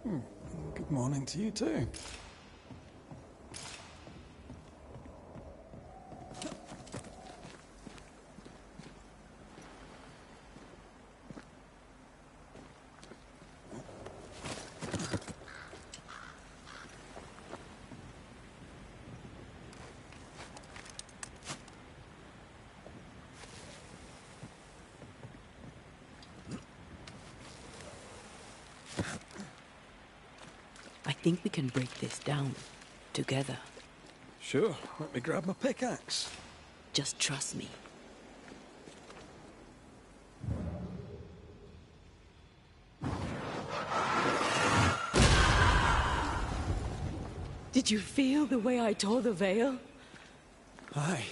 Good morning to you too. I think we can break this down. Together. Sure, let me grab my pickaxe. Just trust me. Did you feel the way I tore the veil? Aye,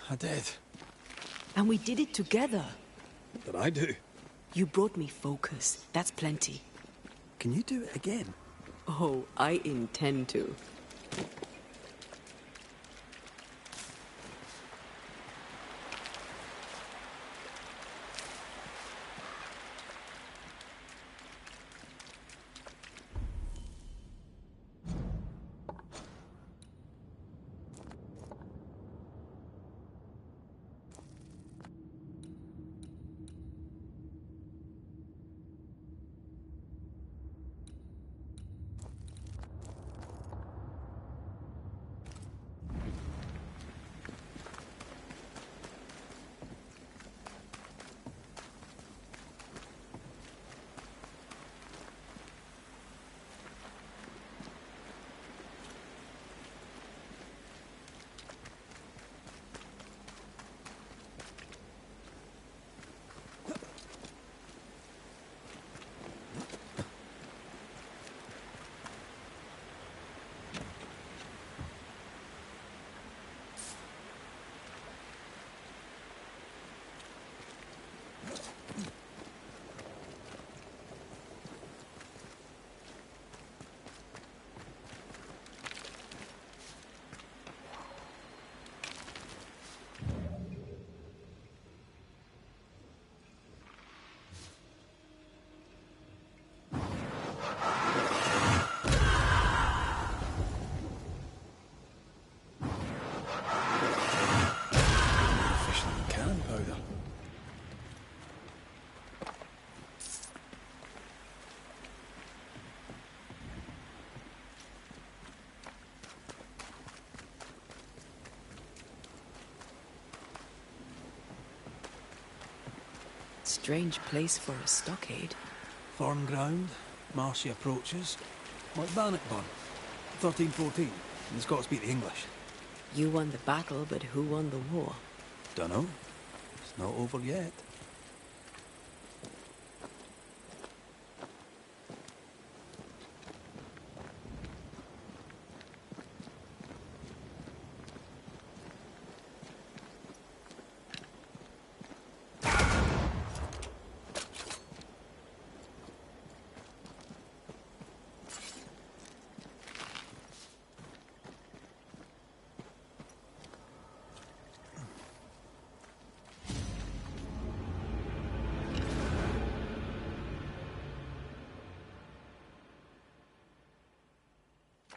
I did. And we did it together. Did I do? You brought me focus. That's plenty. Can you do it again? Oh, I intend to. Strange place for a stockade. Farm ground, marshy approaches, like Bannockburn, 1314. The Scots beat the English. You won the battle, but who won the war? Dunno. It's not over yet.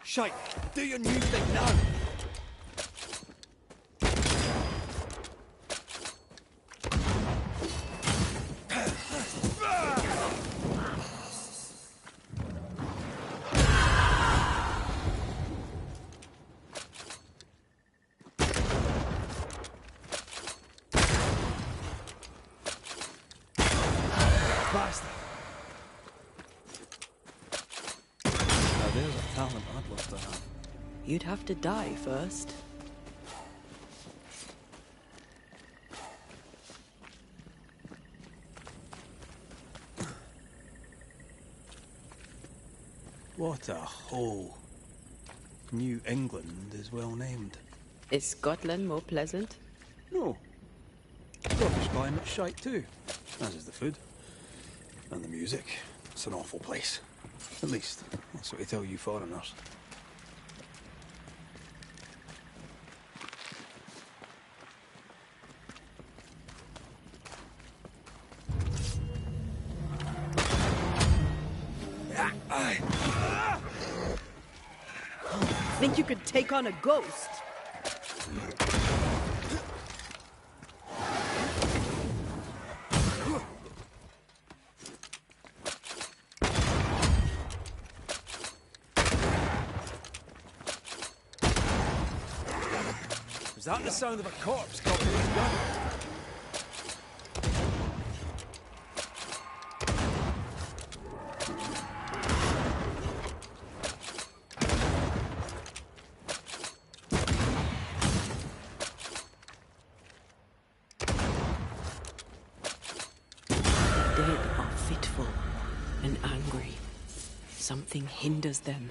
Shite! Do your new thing now! Bastard! Now there's a talent I'd love to have. You'd have to die first. What a hole. New England is well named. Is Scotland more pleasant? No. Scottish climate's shite too. As is the food. And the music. It's an awful place. At least, that's what they tell you foreigners. think you could take on a ghost? Is that the sound of a corpse cocking his gun? The dead are fitful and angry. Something hinders them.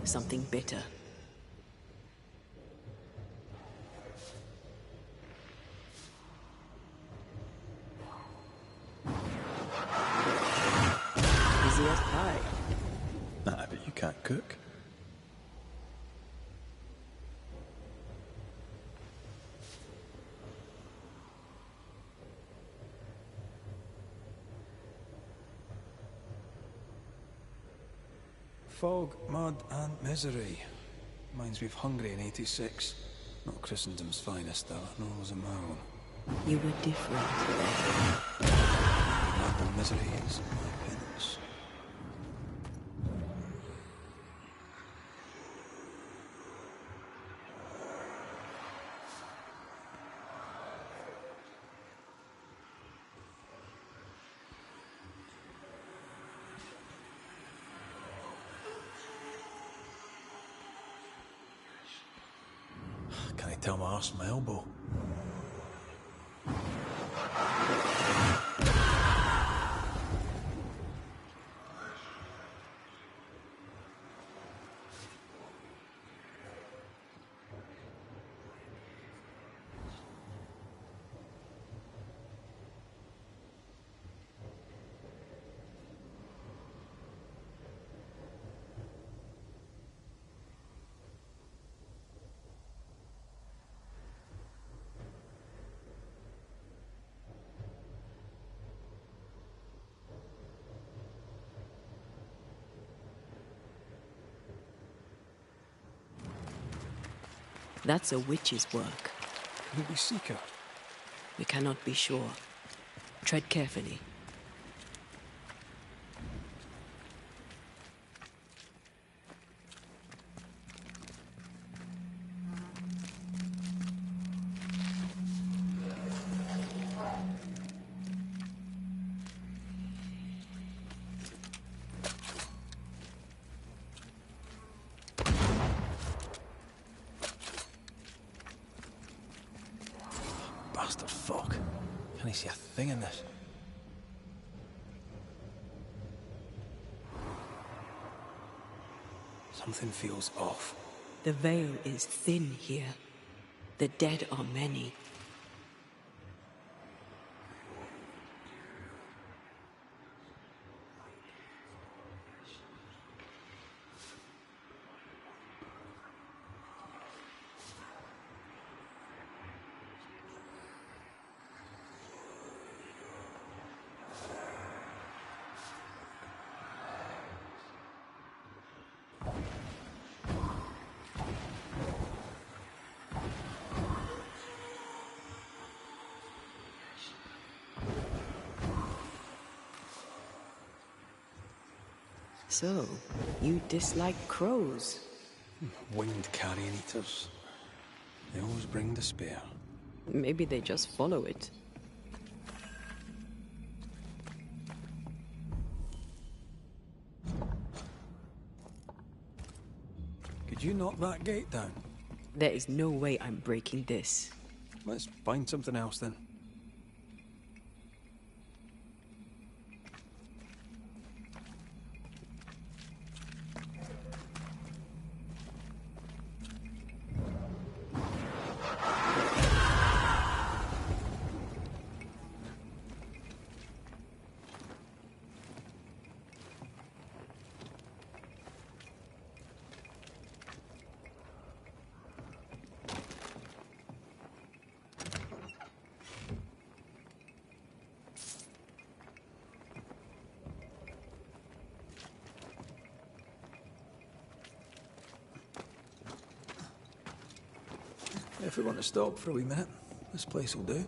Something bitter. Busy as pie. Nah, but you can't cook. Fog, mud, and misery. Reminds me of Hungary in '86. Not Christendom's finest, though, nor was it my own. You were different then. Mud and misery is my penance. Can I tell my arse from my elbow? That's a witch's work. Who we seek her? We cannot be sure. Tread carefully. Bastard fog. Can I see a thing in this? Something feels off. The veil is thin here. The dead are many. So, you dislike crows? Winged carrion eaters. They always bring despair. Maybe they just follow it. Could you knock that gate down? There is no way I'm breaking this. Let's find something else then. If we want to stop for a wee minute, this place will do.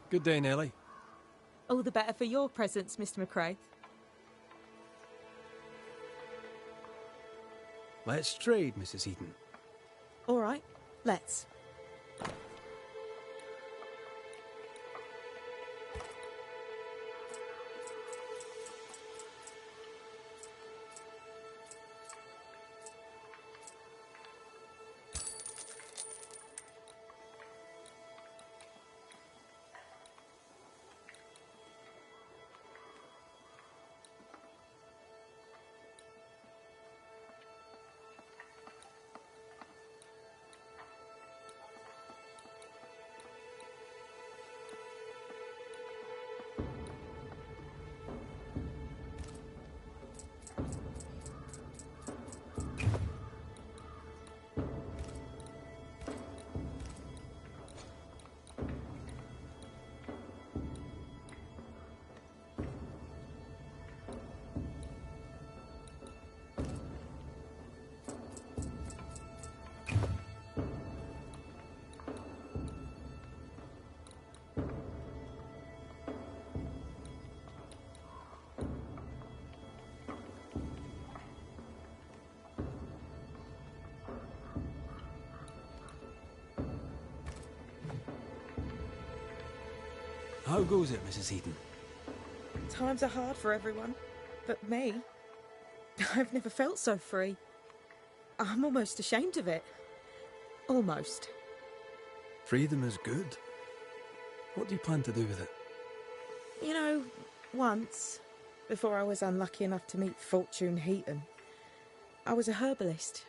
Good day, Nellie. All the better for your presence, Mr. McRae. Let's trade, Mrs. Eaton. All right, let's. How goes it, Mrs. Eaton? Times are hard for everyone, but me. I've never felt so free. I'm almost ashamed of it. Almost. Freedom is good. What do you plan to do with it? You know, once, before I was unlucky enough to meet Fortune Heaton, I was a herbalist.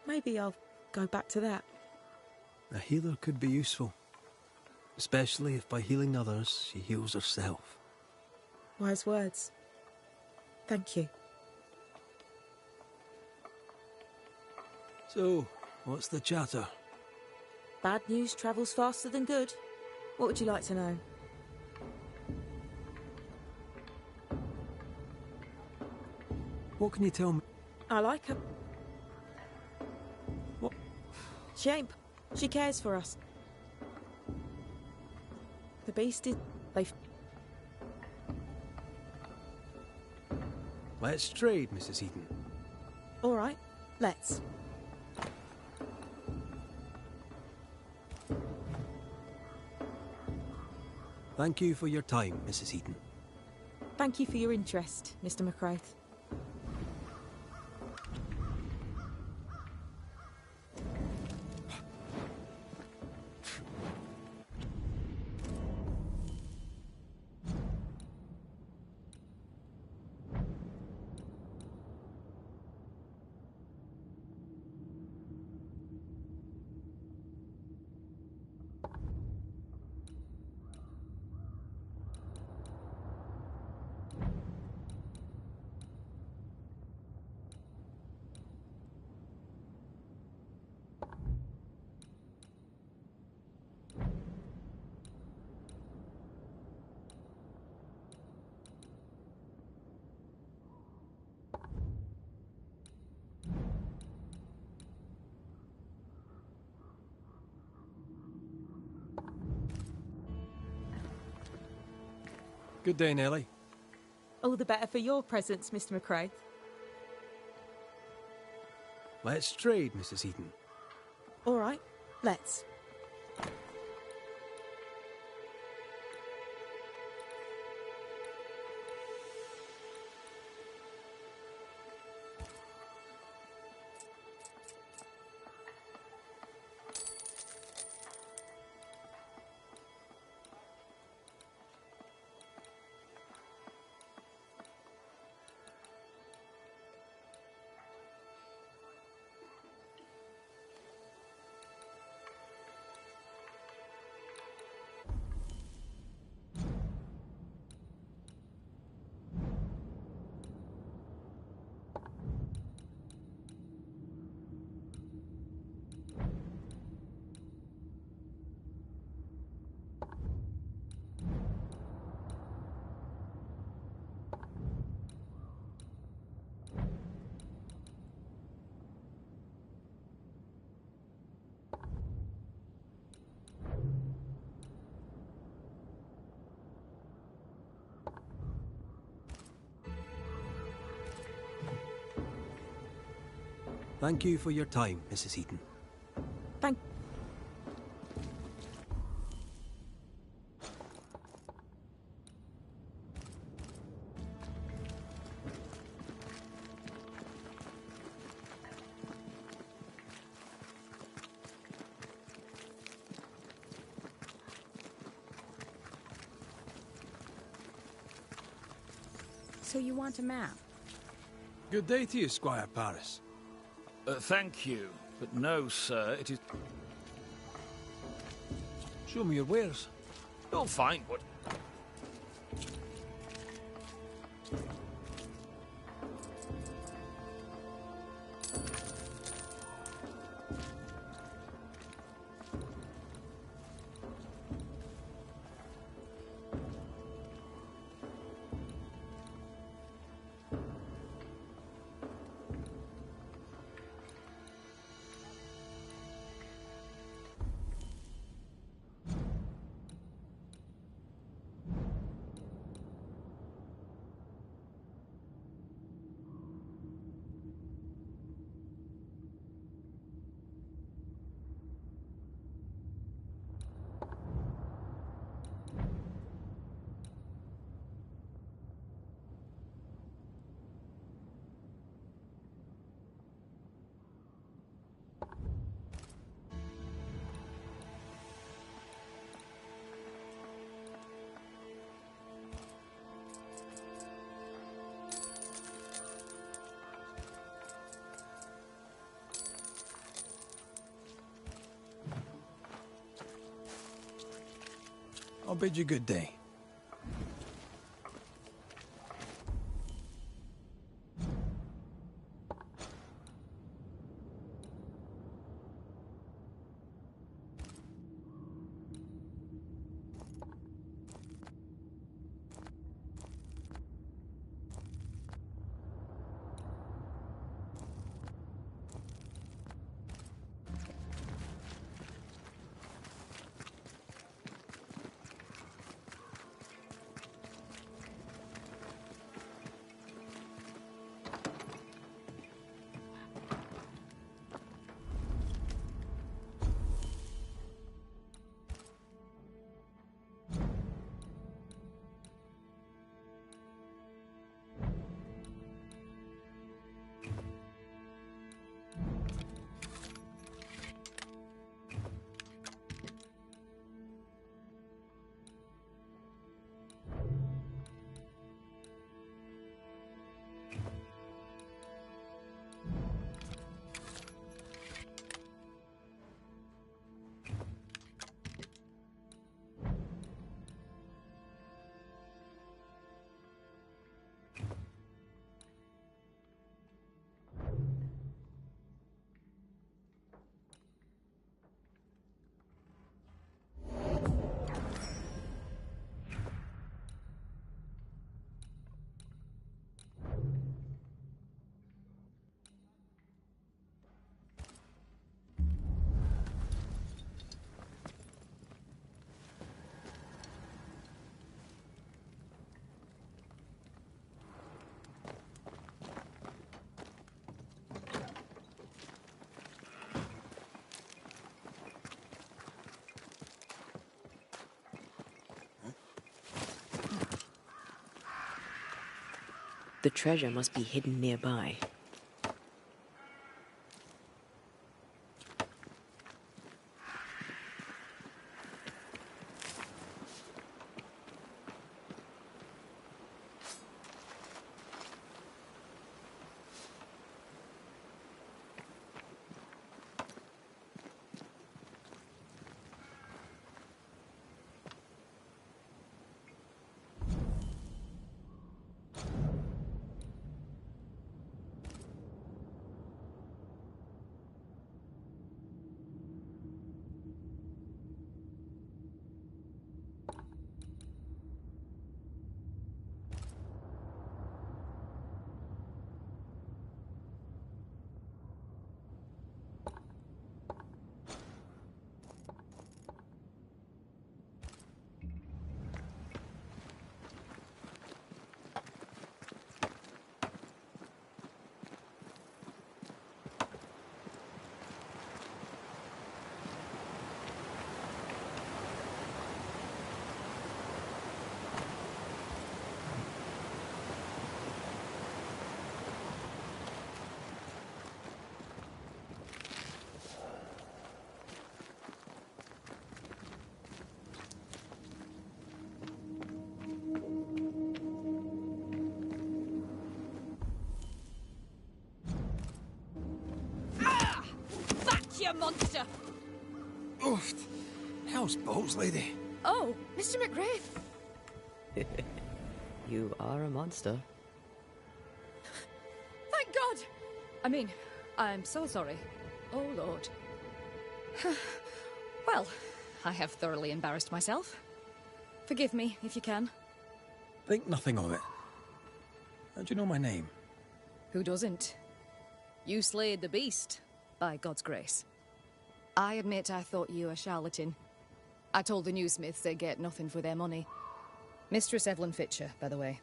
Maybe I'll go back to that. A healer could be useful. Especially if by healing others, she heals herself. Wise words. Thank you. So, what's the chatter? Bad news travels faster than good. What would you like to know? What can you tell me? I like her. What? She ain't... She cares for us. The beast is... They... Let's trade, Mrs. Eaton. All right, let's. Thank you for your time, Mrs. Eaton. Thank you for your interest, Mr. McCraith. Good day, Nellie. All the better for your presence, Mr. McCraith. Let's trade, Mrs. Eaton. All right, let's. Thank you for your time, Mrs. Eaton. Thank... So you want a map? Good day to you, Squire Paris. Thank you, but no, sir, it is... Show me your wares. You'll find what... I'll bid you good day. The treasure must be hidden nearby. You monster! Oof! How's balls, lady? Oh, Mr. McGrath. You are a monster. Thank God! I mean, I'm so sorry. Oh, Lord. Well, I have thoroughly embarrassed myself. Forgive me, if you can. Think nothing of it. How do you know my name? Who doesn't? You slayed the beast, by God's grace. I admit I thought you a charlatan. I told the newsmiths they get nothing for their money. Mistress Evelyn Fitcher, by the way.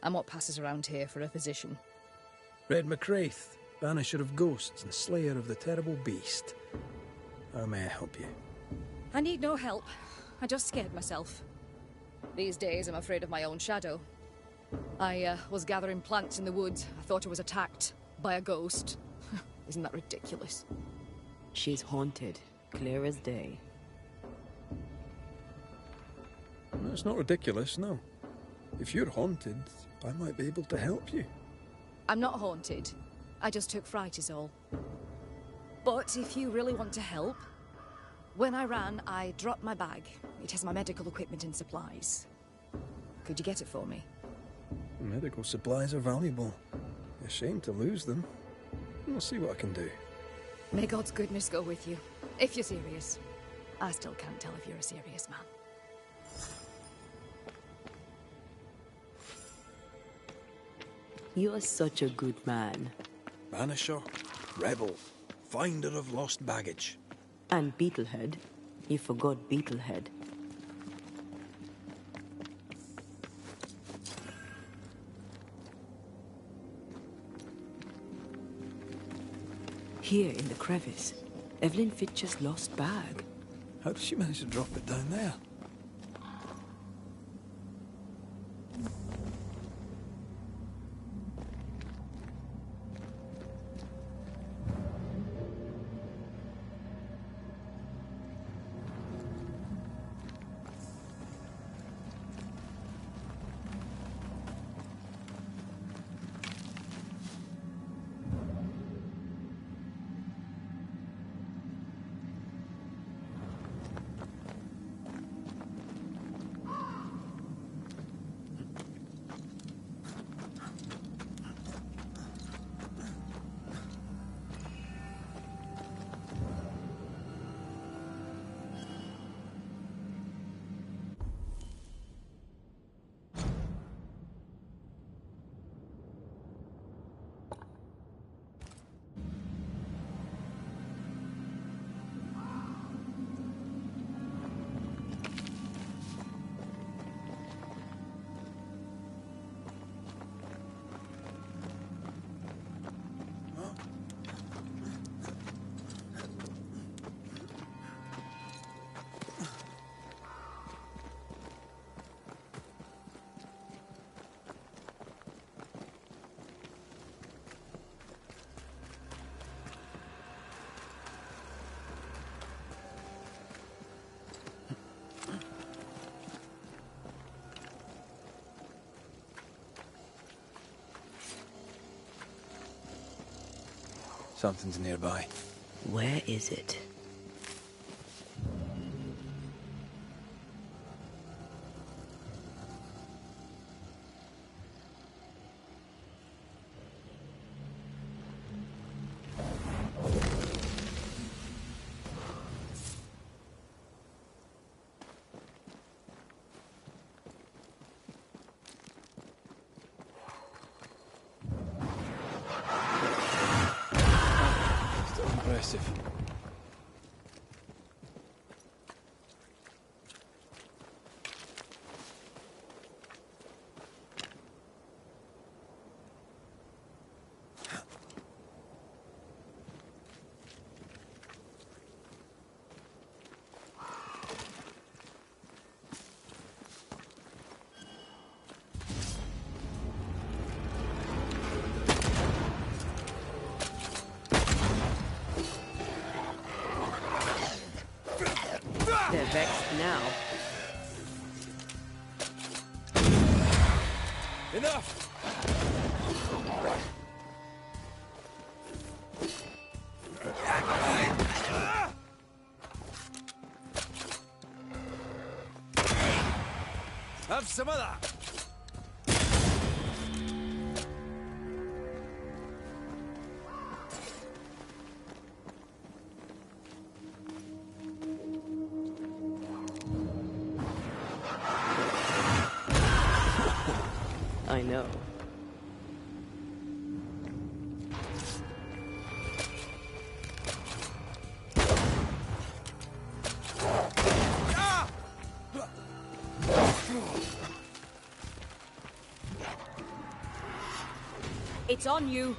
I'm what passes around here for a physician. Red McCraith, Banisher of Ghosts and Slayer of the Terrible Beast. How may I help you? I need no help. I just scared myself. These days I'm afraid of my own shadow. I was gathering plants in the woods. I thought I was attacked by a ghost. Isn't that ridiculous? She's haunted, clear as day. That's not ridiculous, no. If you're haunted, I might be able to help you. I'm not haunted. I just took fright is all. But if you really want to help, when I ran, I dropped my bag. It has my medical equipment and supplies. Could you get it for me? Medical supplies are valuable. A shame to lose them. I'll see what I can do. May God's goodness go with you, if you're serious. I still can't tell if you're a serious man. You are such a good man. Banisher, rebel, finder of lost baggage. And Beetlehead. You forgot Beetlehead. Here in the crevice, Evelyn Fitcher's lost bag. How did she manage to drop it down there? Something's nearby. Where is it? Still impressive. They're vexed now. Enough! Have some of that! I know. It's on you.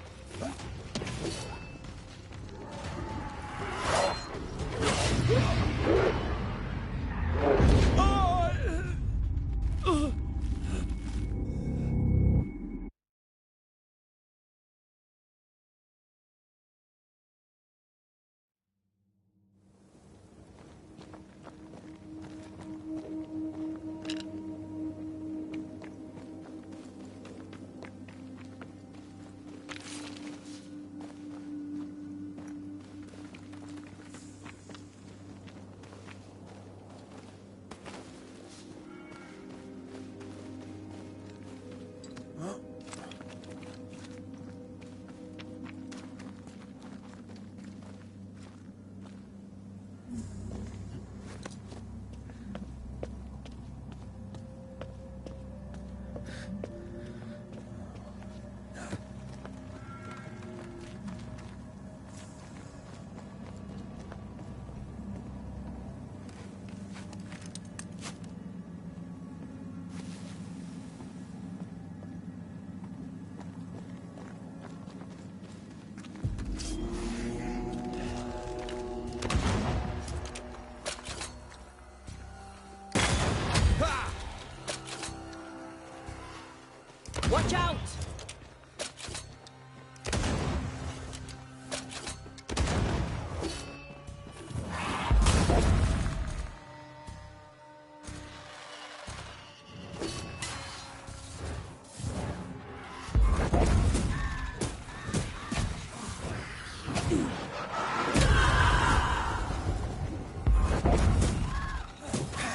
Watch out!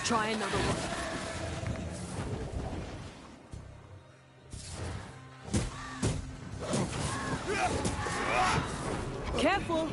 Try another one. Careful!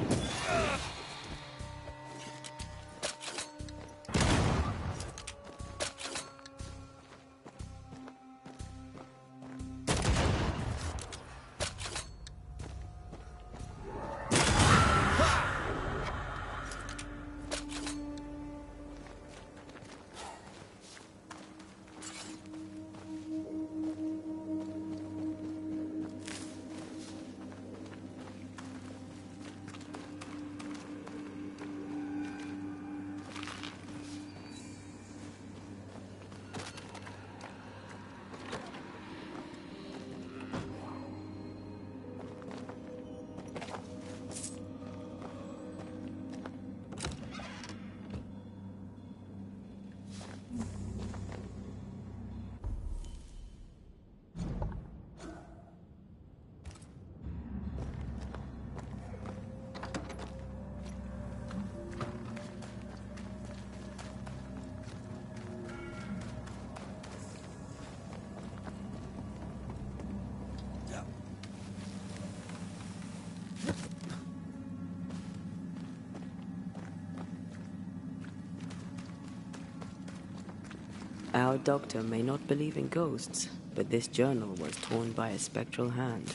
Our doctor may not believe in ghosts, but this journal was torn by a spectral hand.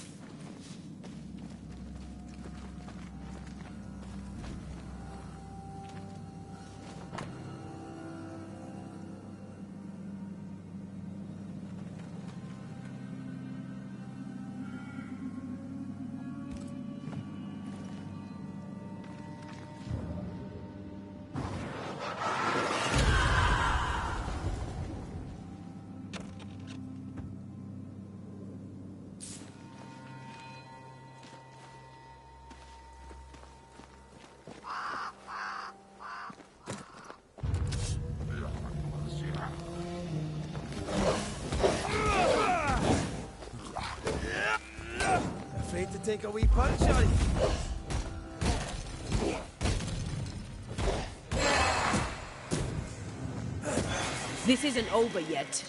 Afraid to take a wee punch, are you? This isn't over yet.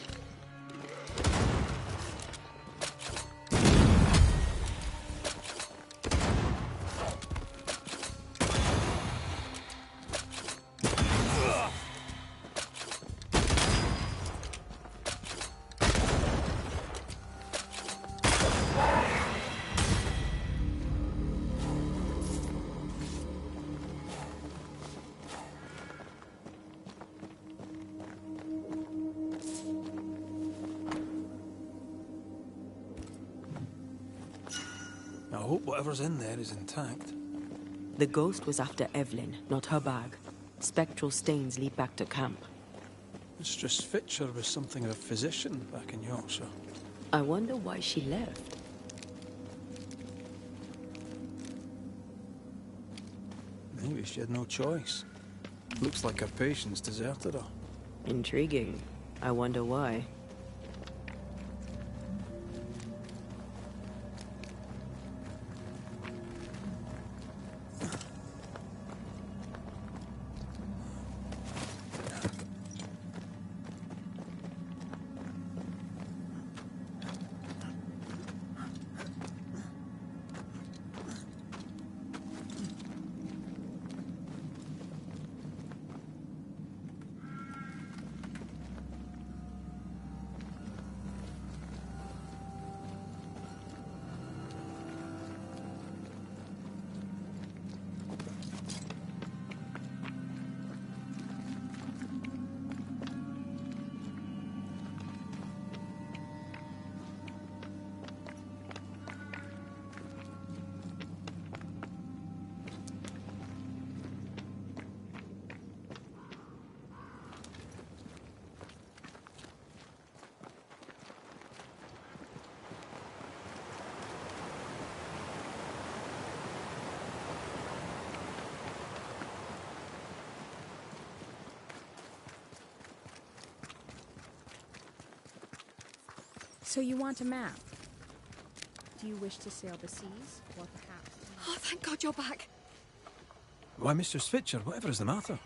I hope whatever's in there is intact. The ghost was after Evelyn, not her bag. Spectral stains lead back to camp. Mistress Fitcher was something of a physician back in Yorkshire. I wonder why she left. Maybe she had no choice. Looks like her patients deserted her. Intriguing. I wonder why. So you want a map? Do you wish to sail the seas, or perhaps... Oh, thank God you're back. Why, Mistress Fitcher, whatever is the matter?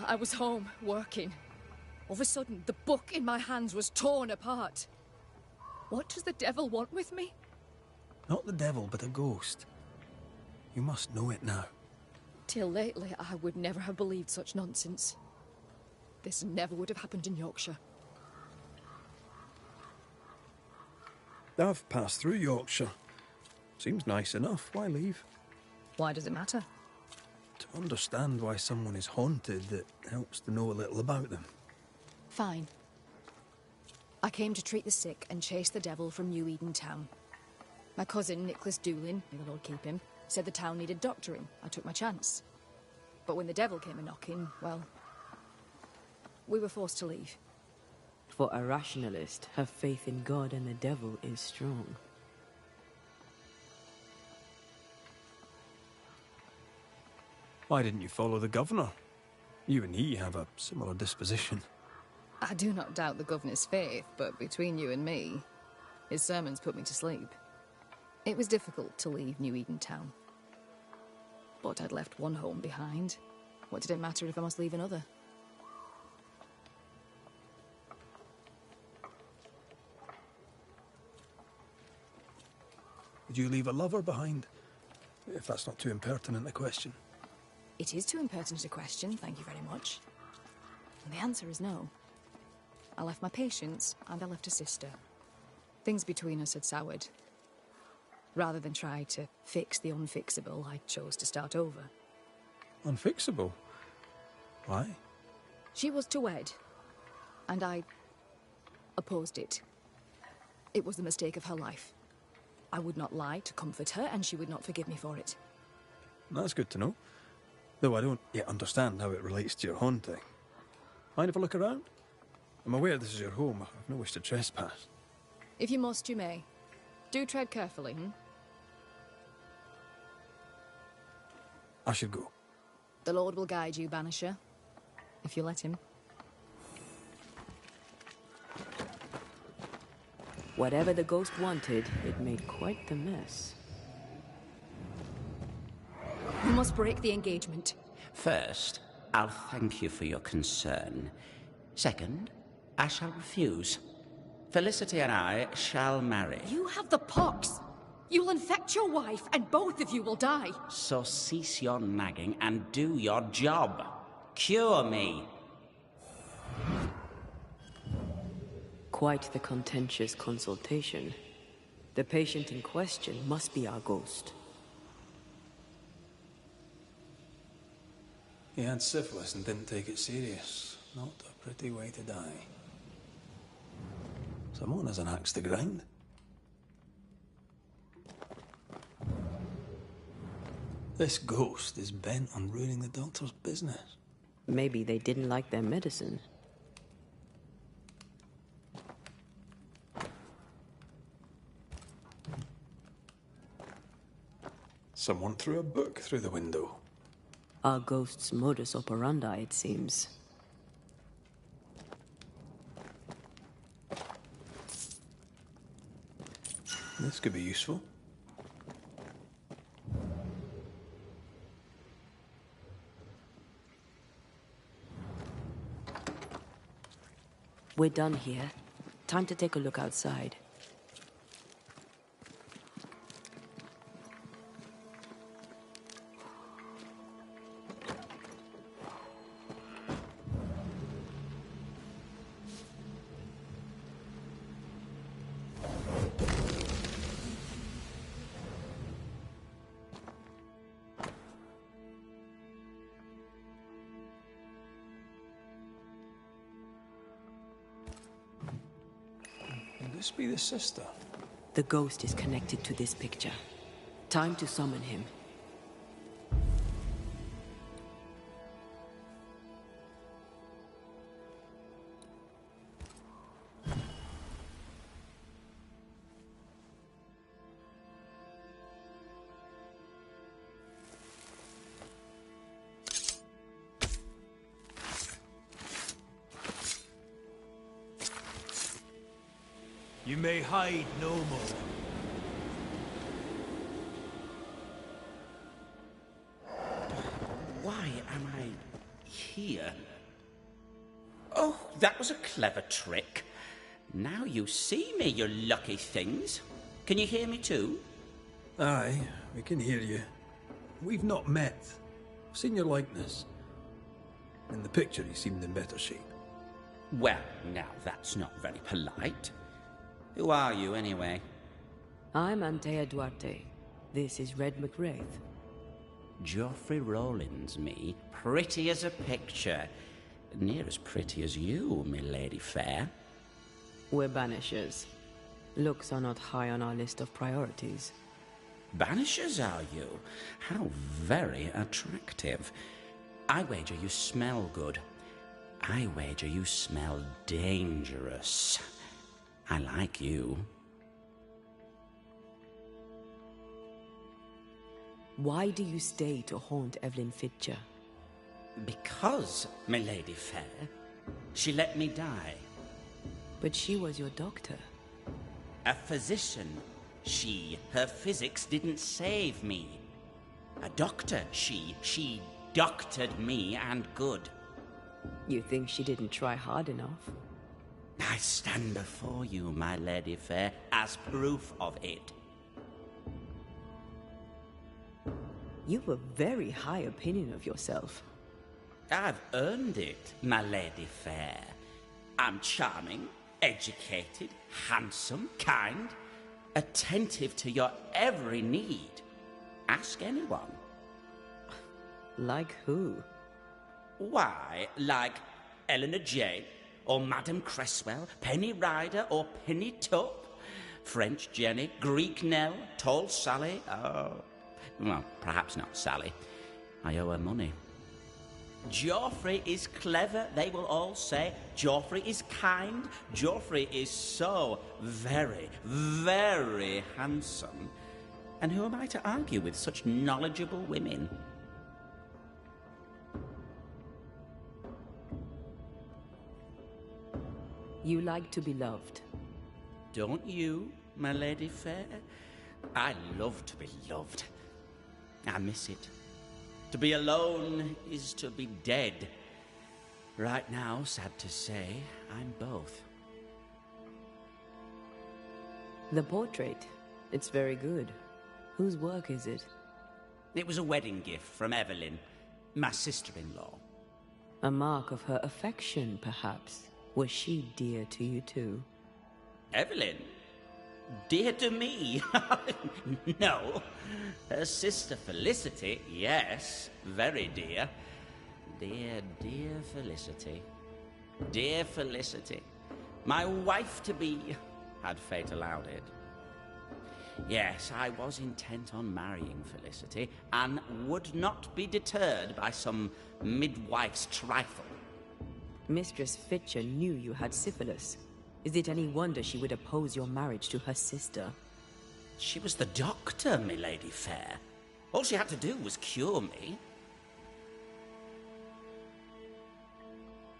I was home, working. All of a sudden, the book in my hands was torn apart. What does the devil want with me? Not the devil, but a ghost. You must know it now. Till lately, I would never have believed such nonsense. This never would have happened in Yorkshire. I've passed through Yorkshire. Seems nice enough. Why leave? Why does it matter? To understand why someone is haunted, it helps to know a little about them. Fine. I came to treat the sick and chase the devil from New Eden town. My cousin, Nicholas Doolin, may the Lord keep him, said the town needed doctoring. I took my chance. But when the devil came a-knocking, well, we were forced to leave. For a rationalist, her faith in God and the devil is strong. Why didn't you follow the governor? You and he have a similar disposition. I do not doubt the governor's faith, but between you and me, his sermons put me to sleep. It was difficult to leave New Eden town. But I'd left one home behind. What did it matter if I must leave another? Did you leave a lover behind? If that's not too impertinent a question. It is too impertinent a question, thank you very much. And the answer is no. I left my patients, and I left a sister. Things between us had soured. Rather than try to fix the unfixable, I chose to start over. Unfixable? Why? She was to wed, and I opposed it. It was the mistake of her life. I would not lie to comfort her, and she would not forgive me for it. That's good to know. Though I don't yet understand how it relates to your haunting. Mind if I look around? I'm aware this is your home. I've no wish to trespass. If you must, you may. Do tread carefully, I should go. The Lord will guide you, Banisher. If you let him. Whatever the ghost wanted, it made quite the mess. You must break the engagement. First, I'll thank you for your concern. Second, I shall refuse. Felicity and I shall marry. You have the pox. You'll infect your wife, and both of you will die. So cease your nagging and do your job. Cure me. Quite the contentious consultation. The patient in question must be our ghost. He had syphilis and didn't take it serious. Not a pretty way to die. Someone has an axe to grind. This ghost is bent on ruining the doctor's business. Maybe they didn't like their medicine. Someone threw a book through the window. Our ghost's modus operandi, it seems. This could be useful. We're done here. Time to take a look outside. Could this be the sister? The ghost is connected to this picture. Time to summon him. You may hide no more. Why am I here? Oh, that was a clever trick. Now you see me, you lucky things. Can you hear me too? Aye, we can hear you. We've not met. I've seen your likeness. In the picture, you seemed in better shape. Well, now that's not very polite. Who are you, anyway? I'm Antea Duarte. This is Red McWraith. Geoffrey Rollins, me. Pretty as a picture. Near as pretty as you, me lady fair. We're banishers. Looks are not high on our list of priorities. Banishers, are you? How very attractive. I wager you smell good. I wager you smell dangerous. I like you. Why do you stay to haunt Evelyn Fitcher? Because, my lady fair, she let me die. But she was your doctor. A physician. Her physics didn't save me. A doctor, she doctored me and good. You think she didn't try hard enough? I stand before you, my lady fair, as proof of it. You've a very high opinion of yourself. I've earned it, my lady fair. I'm charming, educated, handsome, kind, attentive to your every need. Ask anyone. Like who? Why, like Eleanor Jane, or Madame Cresswell, Penny Ryder, or Penny Tup, French Jenny, Greek Nell, Tall Sally, well, perhaps not Sally. I owe her money. Joffrey is clever, they will all say. Joffrey is kind. Joffrey is so very, very handsome. And who am I to argue with such knowledgeable women? You like to be loved. Don't you, my lady fair? I love to be loved. I miss it. To be alone is to be dead. Right now, sad to say, I'm both. The portrait. It's very good. Whose work is it? It was a wedding gift from Evelyn, my sister-in-law. A mark of her affection, perhaps. Was she dear to you too? Evelyn? Dear to me? No. Her sister Felicity, yes, very dear. Dear, dear Felicity. Dear Felicity. My wife-to-be, had fate allowed it. Yes, I was intent on marrying Felicity, and would not be deterred by some midwife's trifle. Mistress Fitcher knew you had syphilis. Is it any wonder she would oppose your marriage to her sister? She was the doctor, milady fair. All she had to do was cure me.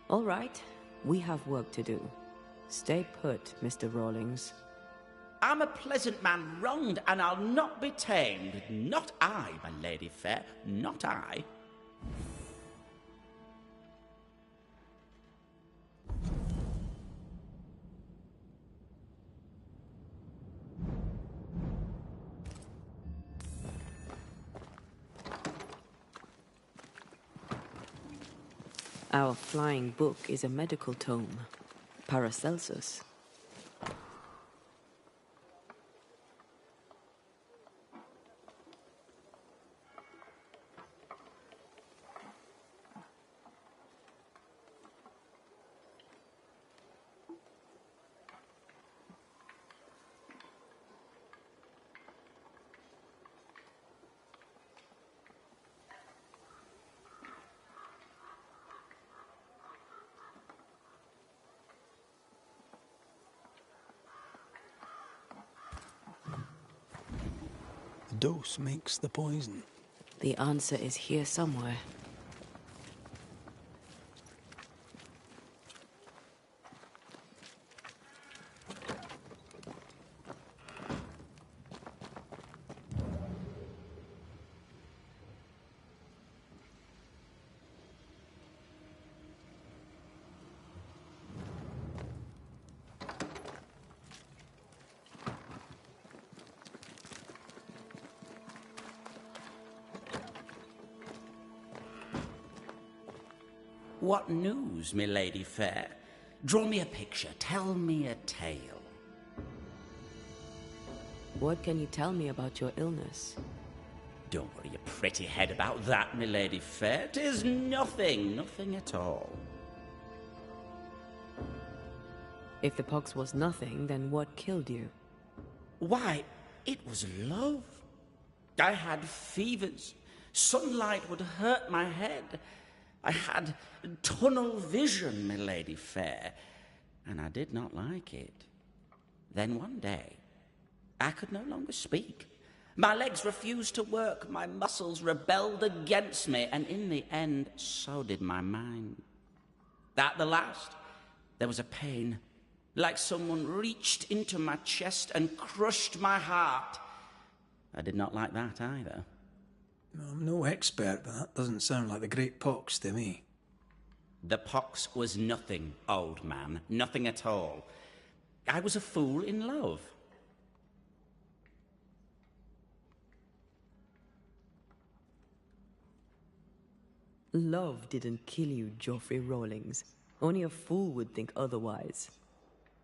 All right, we have work to do. Stay put, Mr. Rawlings. I'm a pleasant man wronged, and I'll not be tamed. Not I, my lady fair, not I. Our flying book is a medical tome, Paracelsus. The dose makes the poison. The answer is here somewhere. What news, milady fair? Draw me a picture, tell me a tale. What can you tell me about your illness? Don't worry your pretty head about that, milady fair. 'Tis nothing, nothing at all. If the pox was nothing, then what killed you? Why, it was love. I had fevers. Sunlight would hurt my head. I had tunnel vision, milady fair, and I did not like it. Then one day, I could no longer speak. My legs refused to work, my muscles rebelled against me, and in the end, so did my mind. At the last, there was a pain, like someone reached into my chest and crushed my heart. I did not like that either. I'm no expert, but that doesn't sound like the Great Pox to me. The pox was nothing, old man, nothing at all. I was a fool in love. Love didn't kill you, Geoffrey Rawlings. Only a fool would think otherwise.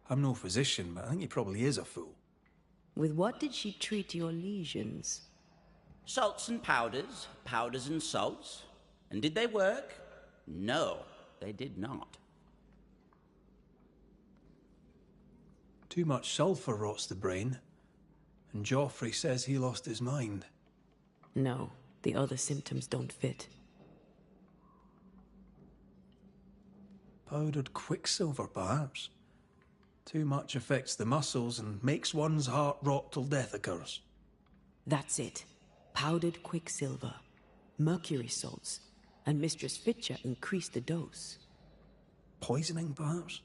I'm no physician, but I think he probably is a fool. With what did she treat your lesions? Salts and powders, powders and salts. And did they work? No, they did not. Too much sulfur rots the brain, and Joffrey says he lost his mind. No, the other symptoms don't fit. Powdered quicksilver, perhaps. Too much affects the muscles and makes one's heart rot till death occurs. That's it. Powdered quicksilver, mercury salts, and Mistress Fitcher increased the dose. Poisoning, perhaps?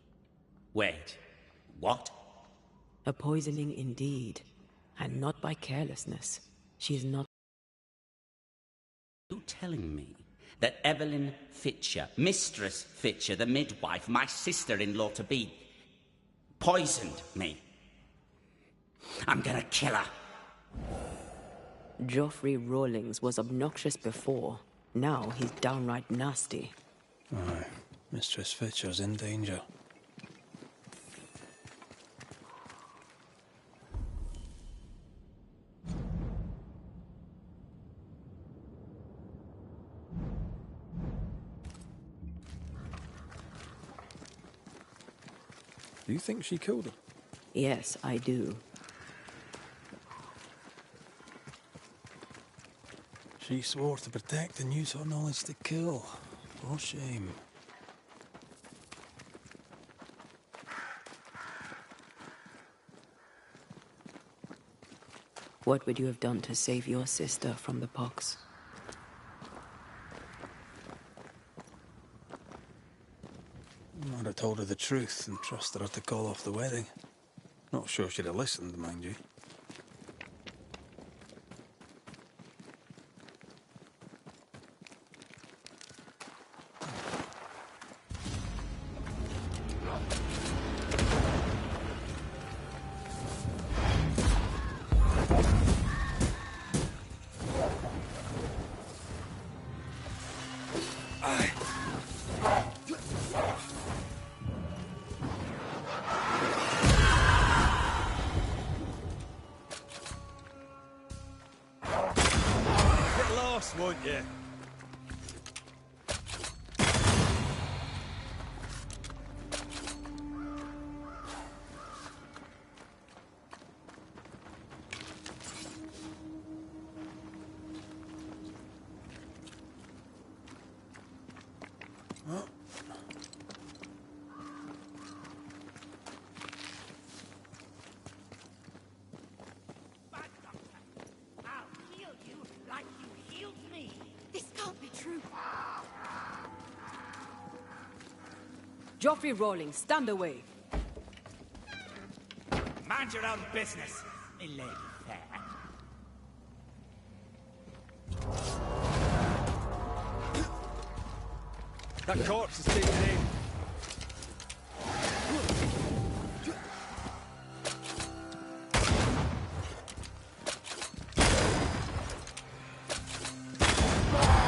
Wait, what? A poisoning indeed, and not by carelessness. She is not... You telling me that Evelyn Fitcher, Mistress Fitcher, the midwife, my sister-in-law to be, poisoned me? I'm gonna kill her. Joffrey Rawlings was obnoxious before. Now he's downright nasty. Aye, Mistress Fitcher's in danger. Do you think she killed him? Yes, I do. She swore to protect and use her knowledge to kill. For shame. What would you have done to save your sister from the pox? I'd have told her the truth and trusted her to call off the wedding. Not sure she'd have listened, mind you. Won't you? Joffrey Rawlings, stand away. Mind your own business, me lady fair. That corpse is taken aim.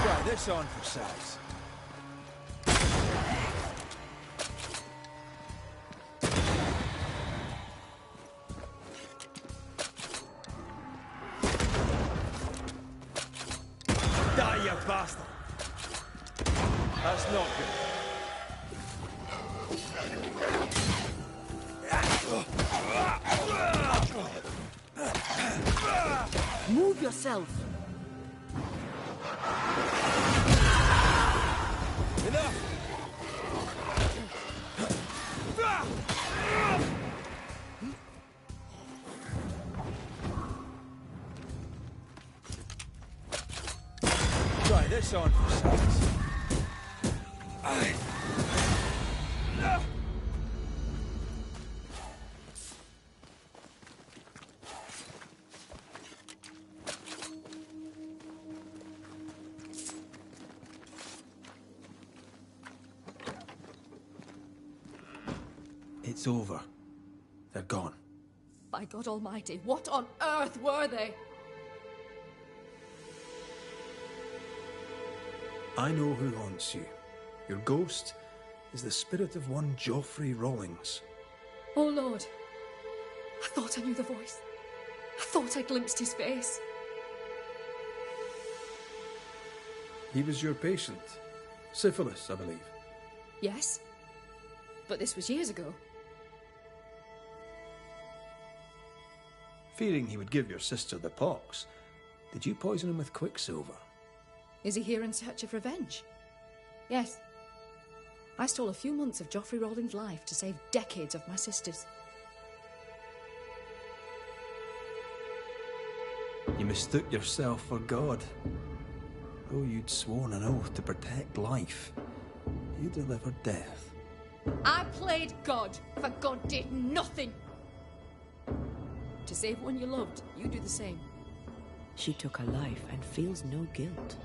Try this on for size. Die, you bastard! That's not good. Move yourself. Enough! Try this on for size. It's over. They're gone. By God Almighty, what on earth were they? I know who haunts you. Your ghost is the spirit of one Geoffrey Rawlings. Oh, Lord. I thought I knew the voice. I thought I glimpsed his face. He was your patient. Syphilis, I believe. Yes. But this was years ago. Fearing he would give your sister the pox, did you poison him with quicksilver? Is he here in search of revenge? Yes. I stole a few months of Geoffrey Rawlings' life to save decades of my sister's. You mistook yourself for God. Though you'd sworn an oath to protect life, you delivered death. I played God, for God did nothing. To save one you loved, you do the same. She took her life and feels no guilt.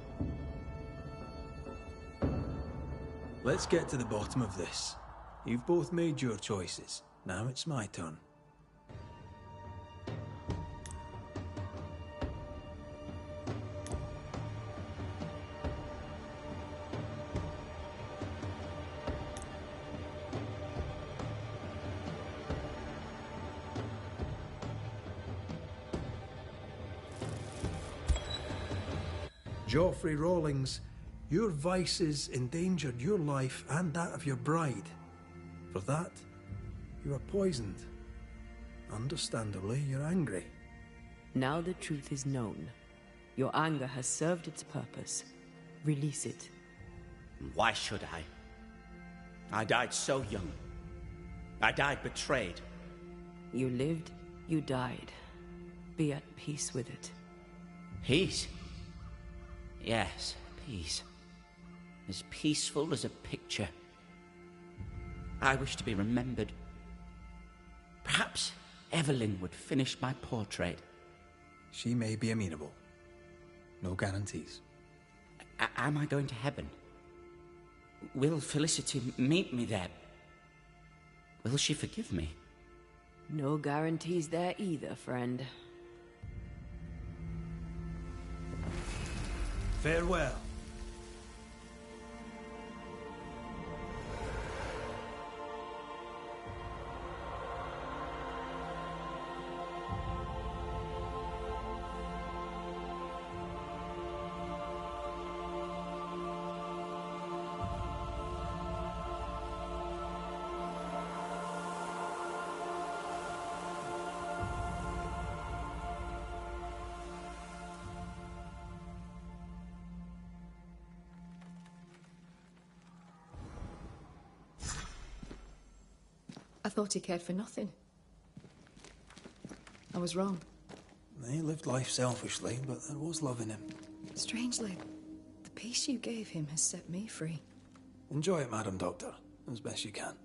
Let's get to the bottom of this. You've both made your choices. Now it's my turn. Geoffrey Rawlings, your vices endangered your life and that of your bride. For that, you are poisoned. Understandably, you're angry. Now the truth is known. Your anger has served its purpose. Release it. Why should I? I died so young. I died betrayed. You lived, you died. Be at peace with it. Peace? Yes, peace. As peaceful as a picture. I wish to be remembered. Perhaps Evelyn would finish my portrait. She may be amenable. No guarantees. Am I going to heaven? Will Felicity meet me there? Will she forgive me? No guarantees there either, friend. Farewell. I thought he cared for nothing. I was wrong. He lived life selfishly, but there was love in him. Strangely, the peace you gave him has set me free. Enjoy it, Madam Doctor, as best you can.